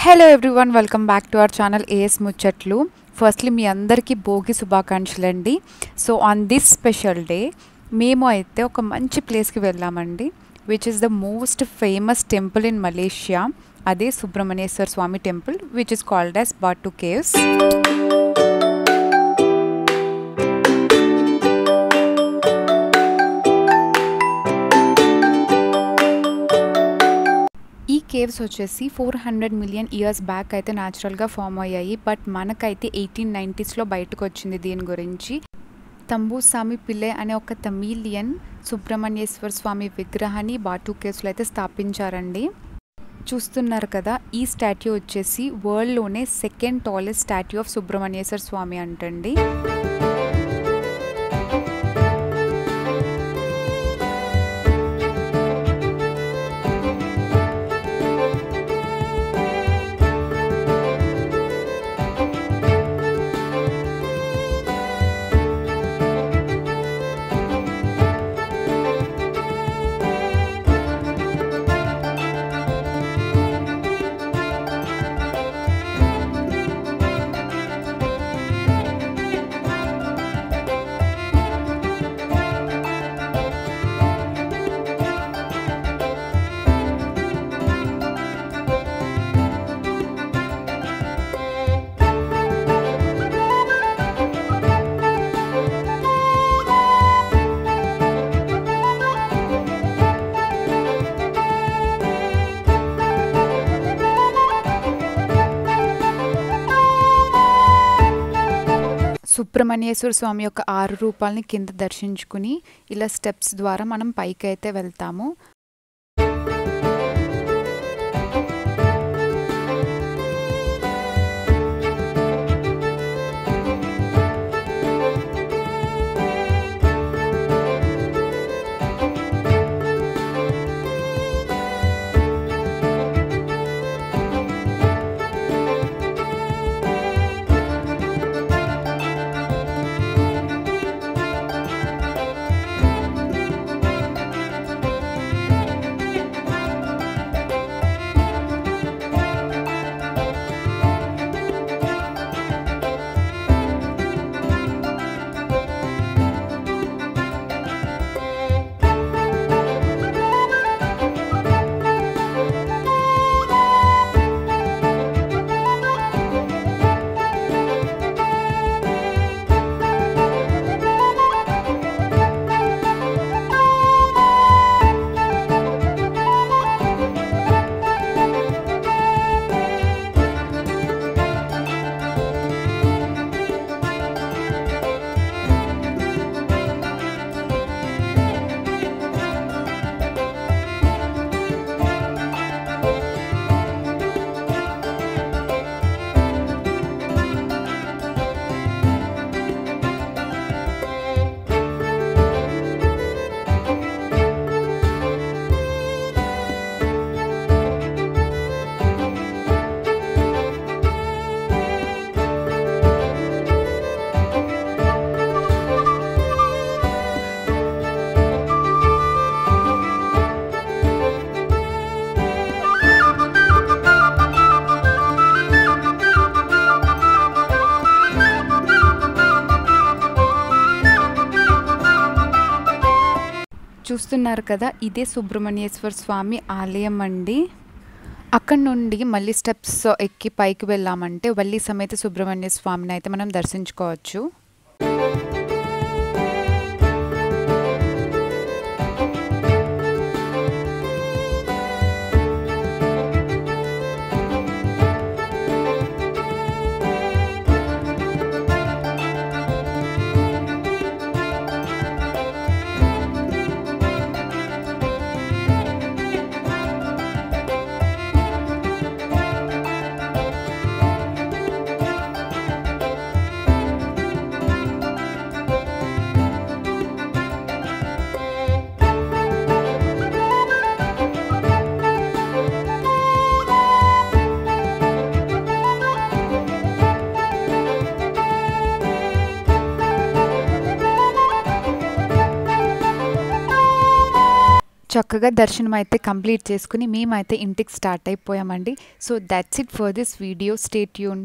Hello everyone, welcome back to our channel A S ముచ్చట్లు. Firstly మీ అందరికీ భోగి శుభాకాంక్షలండి. So on this special day మేము అయితే ఒక మంచి ప్లేస్కి వెళ్ళామండి, which is the most famous temple in Malaysia. అదే Subrahmanyeswara Swamy temple, which is called as Batu Caves. ఈ కేవ్స్ వచ్చేసి 400 మిలియన్ ఇయర్స్ బ్యాక్ అయితే న్యాచురల్గా ఫామ్ అయ్యాయి. బట్ మనకైతే 1890స్లో బయటకు వచ్చింది దీని గురించి. తంబూసామి పిల్లై అనే ఒక తమిళియన్ సుబ్రహ్మణ్యేశ్వర స్వామి విగ్రహాన్ని బాటు కేవ్స్లో అయితే స్థాపించారండి. చూస్తున్నారు కదా, ఈ స్టాట్యూ వచ్చేసి వరల్డ్లోనే second tallest statue of Subrahmanyeswara Swamy అంటండి. సుబ్రహ్మణ్యేశ్వర స్వామి యొక్క 6 రూపాలని కింద దర్శించుకుని ఇలా స్టెప్స్ ద్వారా మనం పైకి అయితే వెళ్తాము. చూస్తున్నారు కదా, ఇదే సుబ్రహ్మణ్యేశ్వర స్వామి ఆలయం అండి. అక్కడ నుండి మళ్ళీ స్టెప్స్ ఎక్కి పైకి వెళ్ళామంటే వల్లి సమేత సుబ్రహ్మణ్య స్వామిని అయితే మనం దర్శించుకోవచ్చు. చక్కగా దర్శనం అయితే కంప్లీట్ చేసుకుని మేమైతే ఇంటికి స్టార్ట్ అయిపోయామండి. So that's it for this video. Stay tune.